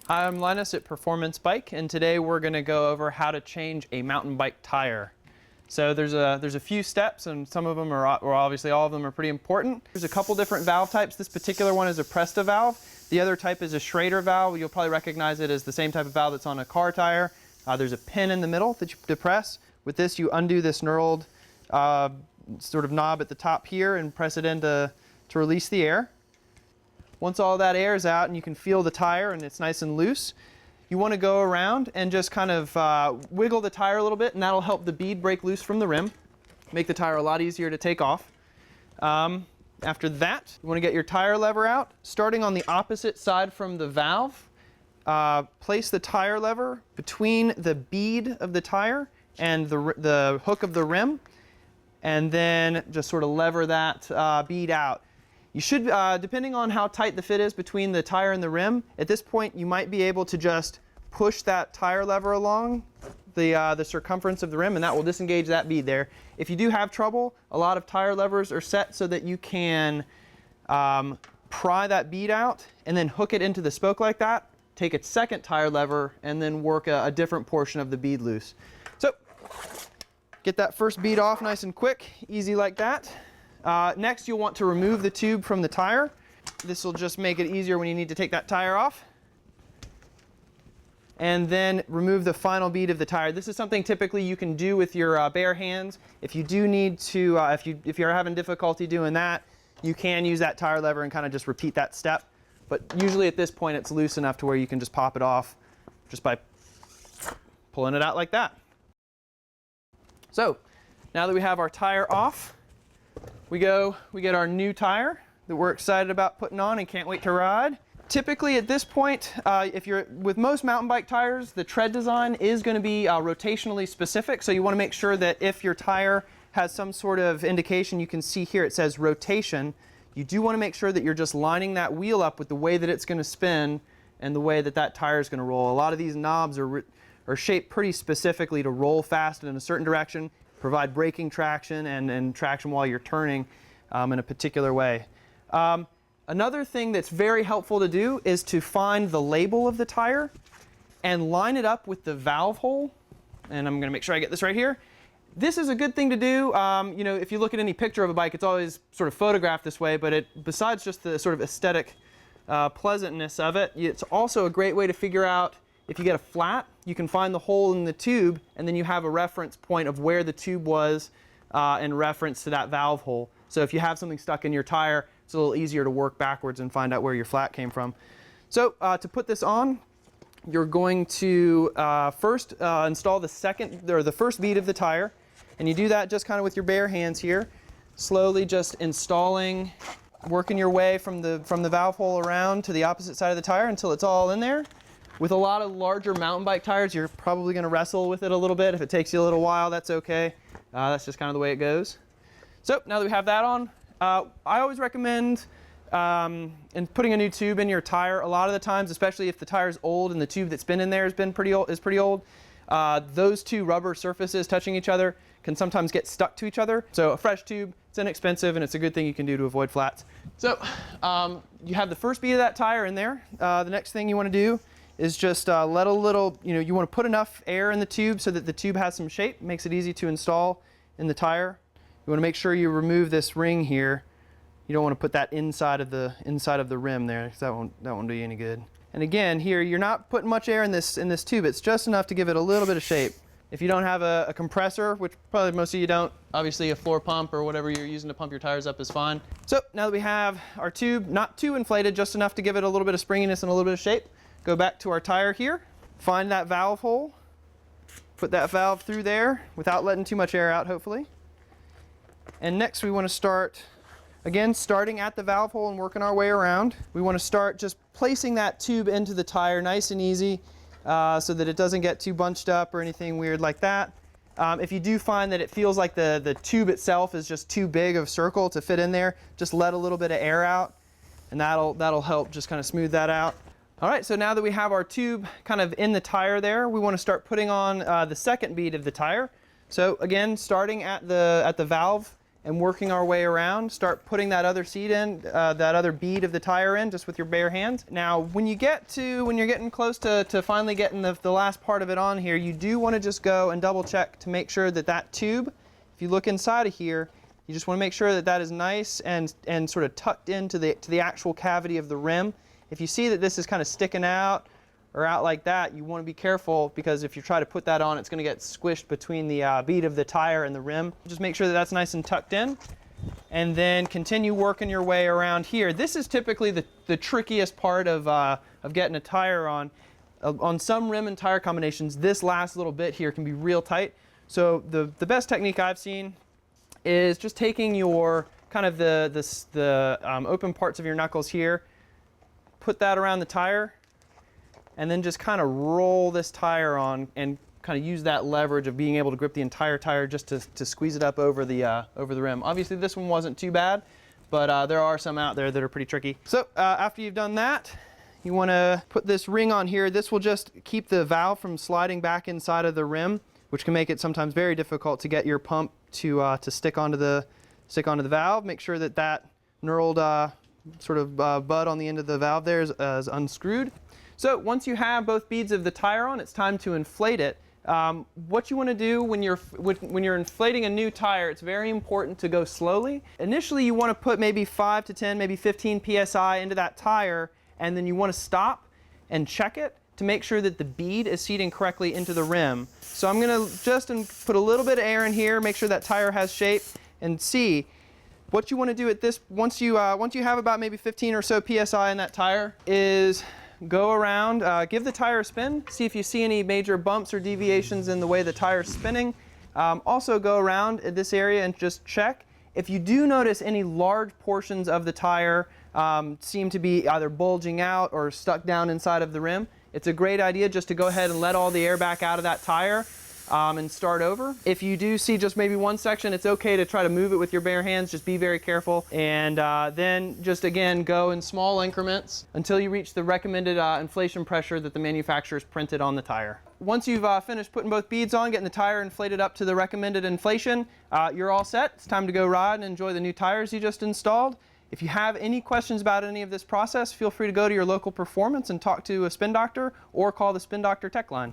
Hi, I'm Linus at Performance Bike, and today we're going to go over how to change a mountain bike tire. So there's a few steps, and some of them are, or obviously all of them are pretty important. There's a couple different valve types. This particular one is a Presta valve. The other type is a Schrader valve. You'll probably recognize it as the same type of valve that's on a car tire. There's a pin in the middle that you depress. With this, you undo this knurled sort of knob at the top here and press it in to release the air. Once all that air is out and you can feel the tire and it's nice and loose, you want to go around and just kind of wiggle the tire a little bit, and that'll help the bead break loose from the rim, make the tire a lot easier to take off. After that, you want to get your tire lever out. Starting on the opposite side from the valve, place the tire lever between the bead of the tire and the hook of the rim, and then just sort of lever that bead out. You should, depending on how tight the fit is between the tire and the rim, at this point you might be able to just push that tire lever along the circumference of the rim, and that will disengage that bead there. If you do have trouble, a lot of tire levers are set so that you can pry that bead out and then hook it into the spoke like that, take a second tire lever, and then work a different portion of the bead loose. So get that first bead off nice and quick, easy like that. Next, you'll want to remove the tube from the tire. This will just make it easier when you need to take that tire off. And then remove the final bead of the tire. This is something typically you can do with your bare hands. If you do need to, if you're having difficulty doing that, you can use that tire lever and kind of just repeat that step. But usually at this point it's loose enough to where you can just pop it off just by pulling it out like that. So now that we have our tire off, we get our new tire that we're excited about putting on and can't wait to ride. Typically at this point, if you're with most mountain bike tires, the tread design is going to be rotationally specific. So you want to make sure that if your tire has some sort of indication, you can see here it says rotation. You do want to make sure that you're just lining that wheel up with the way that it's going to spin and the way that that tire is going to roll. A lot of these knobs are shaped pretty specifically to roll fast in a certain direction, provide braking traction and traction while you're turning in a particular way. Another thing that's very helpful to do is to find the label of the tire and line it up with the valve hole. And I'm going to make sure I get this right here. This is a good thing to do. You know, if you look at any picture of a bike, it's always sort of photographed this way, but besides just the sort of aesthetic pleasantness of it, it's also a great way to figure out if you get a flat, you can find the hole in the tube, and then you have a reference point of where the tube was in reference to that valve hole. So if you have something stuck in your tire, it's a little easier to work backwards and find out where your flat came from. So to put this on, you're going to first install the first bead of the tire, and you do that just kind of with your bare hands here, slowly just installing, working your way from the valve hole around to the opposite side of the tire until it's all in there. With a lot of larger mountain bike tires, you're probably going to wrestle with it a little bit. If it takes you a little while, that's okay. That's just kind of the way it goes. So now that we have that on, I always recommend in putting a new tube in your tire. A lot of the times, especially if the tire is old and the tube that's been in there is pretty old, those two rubber surfaces touching each other can sometimes get stuck to each other. So a fresh tube, it's inexpensive, and it's a good thing you can do to avoid flats. So you have the first bead of that tire in there. The next thing you want to do is just let a little, you want to put enough air in the tube so that the tube has some shape, makes it easy to install in the tire. You want to make sure you remove this ring here. You don't want to put that inside of the rim there, because that won't do you any good. And again, here you're not putting much air in this tube. It's just enough to give it a little bit of shape. If you don't have a compressor, which probably most of you don't, obviously a floor pump or whatever you're using to pump your tires up is fine. So now that we have our tube, not too inflated, just enough to give it a little bit of springiness and a little bit of shape, go back to our tire here, find that valve hole, put that valve through there without letting too much air out, hopefully. And next we want to start, again, starting at the valve hole and working our way around. We want to start just placing that tube into the tire nice and easy so that it doesn't get too bunched up or anything weird like that. If you do find that it feels like the tube itself is just too big of a circle to fit in there, just let a little bit of air out, and that'll help just kind of smooth that out. All right, so now that we have our tube kind of in the tire there, we want to start putting on the second bead of the tire. So again, starting at the valve and working our way around. Start putting that other seat in, that other bead of the tire in, just with your bare hands. Now, when you're getting close to finally getting the last part of it on here, you do want to just go and double check to make sure that that tube, if you look inside of here, you just want to make sure that that is nice and sort of tucked into the actual cavity of the rim. If you see that this is kind of sticking out or out like that, you want to be careful, because if you try to put that on, it's going to get squished between the bead of the tire and the rim. Just make sure that that's nice and tucked in, and then continue working your way around here. This is typically the trickiest part of getting a tire on. On some rim and tire combinations, this last little bit here can be real tight. So the best technique I've seen is just taking your kind of the open parts of your knuckles here, put that around the tire, and then just kind of roll this tire on and kind of use that leverage of being able to grip the entire tire just to squeeze it up over the rim. Obviously this one wasn't too bad, but there are some out there that are pretty tricky. So after you've done that, you want to put this ring on here. This will just keep the valve from sliding back inside of the rim, which can make it sometimes very difficult to get your pump to stick onto the valve. Make sure that that knurled sort of bud on the end of the valve there is unscrewed. So once you have both beads of the tire on, it's time to inflate it. What you want to do when you're inflating a new tire, it's very important to go slowly. Initially, you want to put maybe 5 to 10, maybe 15 psi into that tire, and then you want to stop and check it to make sure that the bead is seating correctly into the rim. So I'm going to just put a little bit of air in here, make sure that tire has shape, and see. What you want to do at this, once you have about maybe 15 or so psi in that tire, is go around, give the tire a spin, see if you see any major bumps or deviations in the way the tire is spinning. Also go around in this area and just check. If you do notice any large portions of the tire seem to be either bulging out or stuck down inside of the rim, it's a great idea just to go ahead and let all the air back out of that tire and start over. If you do see just maybe one section, it's okay to try to move it with your bare hands. Just be very careful, and then just again go in small increments until you reach the recommended inflation pressure that the manufacturer's printed on the tire. Once you've finished putting both beads on, getting the tire inflated up to the recommended inflation, you're all set. It's time to go ride and enjoy the new tires you just installed. If you have any questions about any of this process, feel free to go to your local Performance and talk to a spin doctor, or call the Spin Doctor tech line.